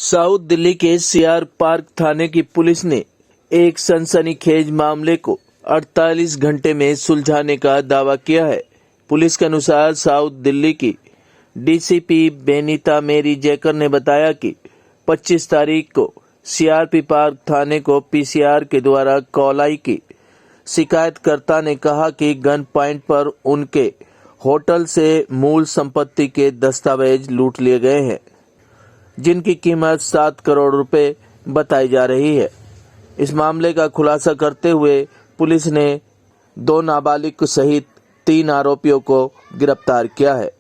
South Delhi के CR park थाने की police ने एक सनसनीखेज मामले को 48 घंटे में सुलझाने का दावा किया है। पुलिस के अनुसार साउथ दिल्ली की डीसीपी बेनीता मेरी जैकर ने बताया कि 25 तारीख को सीआरपी पार्क थाने को पीसीआर के द्वारा कॉल आई कि शिकायतकर्ता ने कहा कि गन पॉइंट पर उनके होटल से मूल संपत्ति के दस्तावेज लूट लिए गए हैं, जिनकी कीमत 7 करोड़ रुपए बताई जा रही है। इस मामले का खुलासा करते हुए पुलिस ने 2 नाबालिग सहित 3 आरोपियों को गिरफ्तार किया है।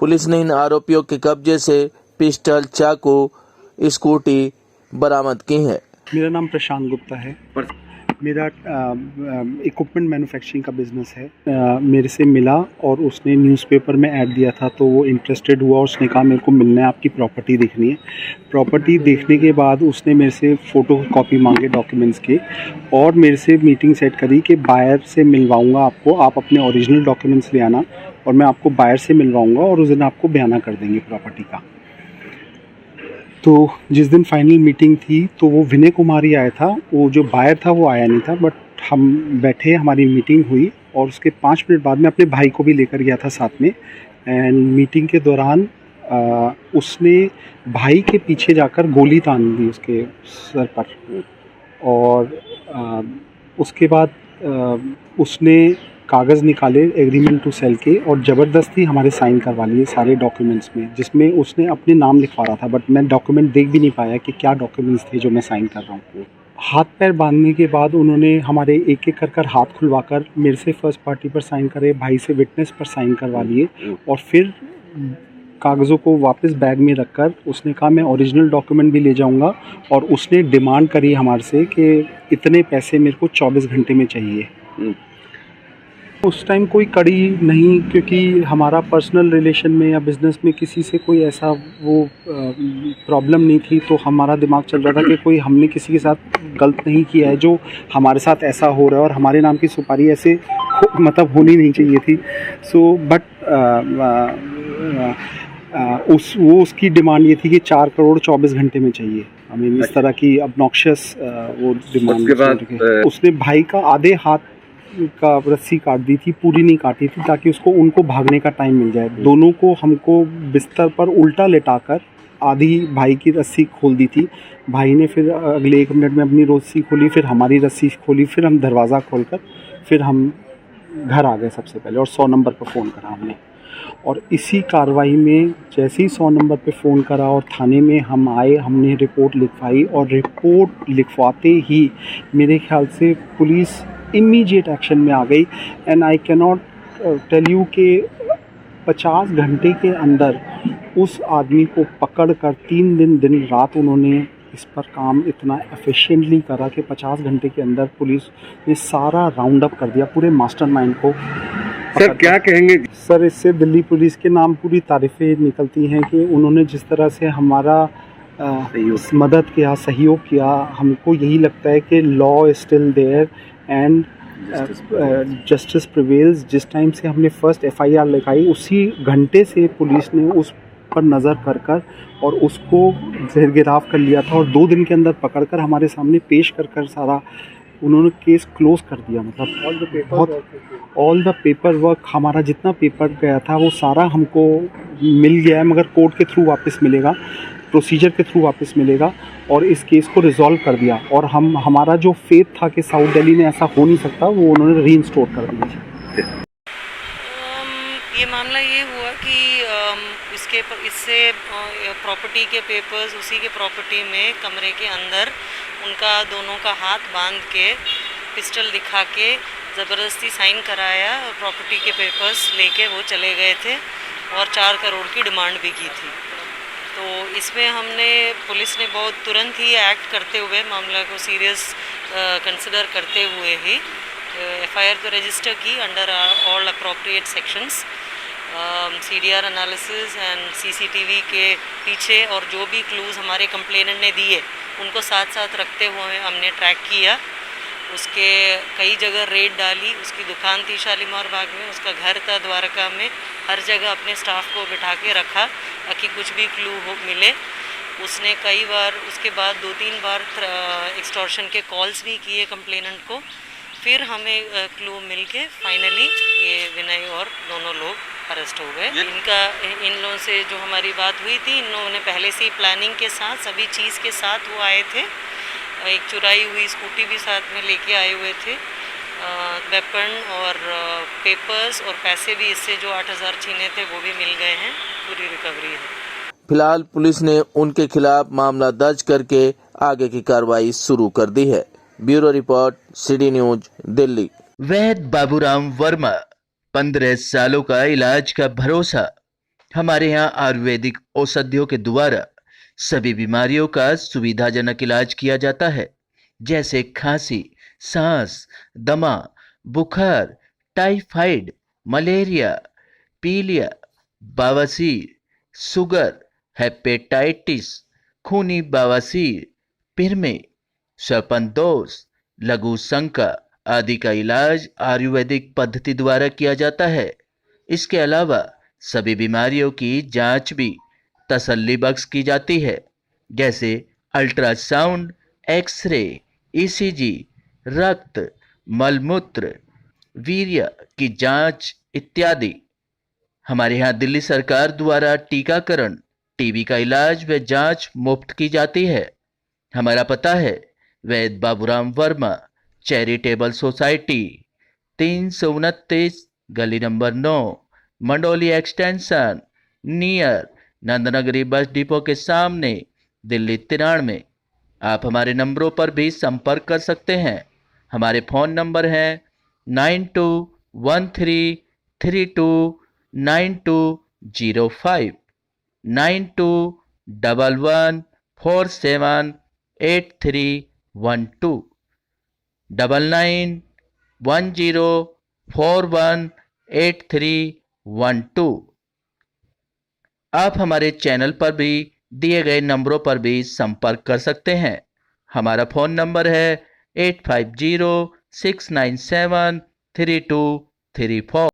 पुलिस ने इन आरोपियों के कब्जे से पिस्टल, चाकू, स्कूटी बरामद की है। मेरा नाम प्रशांत गुप्ता है। मेरा इक्विपमेंट मैन्युफैक्चरिंग का बिज़नेस है। मेरे से मिला और उसने न्यूज़पेपर में ऐड दिया था, तो वो इंटरेस्टेड हुआ। उसने कहा मेरे को मिलना है, आपकी प्रॉपर्टी देखनी है। प्रॉपर्टी देखने के बाद उसने मेरे से फ़ोटो कॉपी मांगे डॉक्यूमेंट्स के, और मेरे से मीटिंग सेट करी कि बायर से मिलवाऊंगा आपको, आप अपने ओरिजिनल डॉक्यूमेंट्स ले आना और मैं आपको बायर से मिलवाऊंगा और उस दिन आपको बयाना कर देंगे प्रॉपर्टी का। तो जिस दिन फाइनल मीटिंग थी तो वो विनय कुमार ही आया था, वो जो बायर था वो आया नहीं था। बट हम बैठे, हमारी मीटिंग हुई और उसके 5 मिनट बाद में अपने भाई को भी लेकर गया था साथ में। एंड मीटिंग के दौरान उसने भाई के पीछे जाकर गोली तान दी उसके सर पर, और उसके बाद उसने कागज़ निकाले एग्रीमेंट टू सेल के और ज़बरदस्ती हमारे साइन करवा लिए सारे डॉक्यूमेंट्स में, जिसमें उसने अपने नाम लिखवा रहा था। बट मैं डॉक्यूमेंट देख भी नहीं पाया कि क्या डॉक्यूमेंट्स थे जो मैं साइन कर रहा हूँ। हाथ पैर बांधने के बाद उन्होंने हमारे एक एक कर हाथ खुलवाकर मेरे से फर्स्ट पार्टी पर साइन करे, भाई से विटनेस पर साइन करवा लिए, और फिर कागज़ों को वापस बैग में रखकर उसने कहा मैं ओरिजिनल डॉक्यूमेंट भी ले जाऊंगा। और उसने डिमांड करी हमारे से कि इतने पैसे मेरे को 24 घंटे में चाहिए। उस टाइम कोई कड़ी नहीं, क्योंकि हमारा पर्सनल रिलेशन में या बिज़नेस में किसी से कोई ऐसा वो प्रॉब्लम नहीं थी। तो हमारा दिमाग चल रहा था कि कोई हमने किसी के साथ गलत नहीं किया है जो हमारे साथ ऐसा हो रहा है, और हमारे नाम की सुपारी ऐसे मतलब होनी नहीं चाहिए थी। सो बट उसकी डिमांड ये थी कि 4 करोड़ 24 घंटे में चाहिए। हमें इस तरह की ऑब्नॉक्शियस वो डिमांड। उसने भाई का आधे हाथ का रस्सी काट दी थी, पूरी नहीं काटी थी, ताकि उनको भागने का टाइम मिल जाए। दोनों को हमको बिस्तर पर उल्टा लेटाकर आधी भाई की रस्सी खोल दी थी। भाई ने फिर अगले 1 मिनट में अपनी रस्सी खोली, फिर हमारी रस्सी खोली, फिर हम दरवाज़ा खोलकर फिर हम घर आ गए सबसे पहले, और 100 नंबर पर फ़ोन करा हमने। और इसी कार्रवाई में जैसे ही 100 नंबर पे फ़ोन करा और थाने में हम आए, हमने रिपोर्ट लिखवाई, और रिपोर्ट लिखवाते ही मेरे ख्याल से पुलिस इमीडिएट एक्शन में आ गई। And I can not tell you कि 50 घंटे के अंदर उस आदमी को पकड़कर 3 दिन रात उन्होंने इस पर काम इतना एफिशिएंटली करा कि 50 घंटे के अंदर पुलिस ने सारा राउंड अप कर दिया, पूरे मास्टरमाइंड को। सर क्या कहेंगे? सर इससे दिल्ली पुलिस के नाम पूरी तारीफ़ें निकलती हैं कि उन्होंने जिस तरह से हमारा मदद किया, सहयोग किया। हमको यही लगता है कि law is still there and justice prevails. जिस टाइम से हमने फर्स्ट FIR लिखाई, उसी घंटे से पुलिस ने उस पर नज़र कर और उसको गिरफ्तार कर लिया था, और 2 दिन के अंदर पकड़कर हमारे सामने पेश कर सारा उन्होंने केस क्लोज कर दिया। मतलब ऑल द पेपर वर्क, हमारा जितना पेपर गया था वो सारा हमको मिल गया है, मगर कोर्ट के थ्रू वापस मिलेगा, प्रोसीजर के थ्रू वापस मिलेगा, और इस केस को रिजॉल्व कर दिया। और हमारा जो फेथ था कि साउथ दिल्ली में ऐसा हो नहीं सकता, वो उन्होंने रीइंस्टोर कर दिया। ये मामला ये हुआ कि इससे प्रॉपर्टी के पेपर्स, उसी के प्रॉपर्टी में कमरे के अंदर उनका दोनों का हाथ बांध के पिस्टल दिखा के ज़बरदस्ती साइन कराया, प्रॉपर्टी के पेपर्स लेके वो चले गए थे, और 4 करोड़ की डिमांड भी की थी। तो इसमें हमने, पुलिस ने बहुत तुरंत ही एक्ट करते हुए, मामला को सीरियस कंसिडर करते हुए ही FIR तो रजिस्टर की under all appropriate sections. CDR analysis and CCTV के पीछे और जो भी क्लूज़ हमारे कंप्लेनेंट ने दिए उनको साथ साथ रखते हुए हमने ट्रैक किया। उसके कई जगह रेड डाली, उसकी दुकान थी शालीमार बाग में, उसका घर था द्वारका में, हर जगह अपने स्टाफ को बिठा के रखा ताकि कुछ भी क्लू हो मिले। उसने कई बार उसके बाद 2-3 बार एक्सटॉर्शन के कॉल्स भी किए कंप्लेनेंट को। फिर हमें क्लू मिल के फाइनली ये विनय और दोनों लोग अरेस्ट हो गए। इन लोगों से जो हमारी बात हुई थी, इन लोगों ने पहले से ही प्लानिंग के साथ सभी चीज़ के साथ वो आए थे। एक चुराई हुई स्कूटी भी साथ में लेके आए हुए थे। वेपन और पेपर्स और पैसे भी इससे जो 8,000 छीने थे वो भी मिल गए हैं। पूरी रिकवरी है। फिलहाल पुलिस ने उनके खिलाफ मामला दर्ज करके आगे की कार्रवाई शुरू कर दी है। Bureau report, city news, Delhi. वैद बाबूराम वर्मा, 15 सालों का इलाज का भरोसा। हमारे यहाँ आयुर्वेदिक औषधियों के द्वारा सभी बीमारियों का सुविधाजनक इलाज किया जाता है, जैसे खांसी, सांस, दमा, बुखार, टाइफाइड, मलेरिया, पीलिया, बवासीर, शुगर, हेपेटाइटिस, खूनी बवासीर, पिरमे, श्वपनदोष, लघु शंका आदि का इलाज आयुर्वेदिक पद्धति द्वारा किया जाता है। इसके अलावा सभी बीमारियों की जांच भी तसल्ली बख्श की जाती है, जैसे अल्ट्रासाउंड, एक्सरे, ईसीजी, रक्त, मलमूत्र, वीर्य की जांच इत्यादि। हमारे यहाँ दिल्ली सरकार द्वारा टीकाकरण, टीबी का इलाज व जांच मुफ्त की जाती है। हमारा पता है वैद बाबूराम वर्मा चैरिटेबल सोसाइटी, 329 गली number 9, Mandoli extension, near Nand Nagri bus depot के सामने, दिल्ली 93। आप हमारे नंबरों पर भी संपर्क कर सकते हैं। हमारे फ़ोन नंबर हैं 9213329205, 9211478312, 9910418312। आप हमारे चैनल पर भी दिए गए नंबरों पर भी संपर्क कर सकते हैं। हमारा फ़ोन नंबर है 8506973234।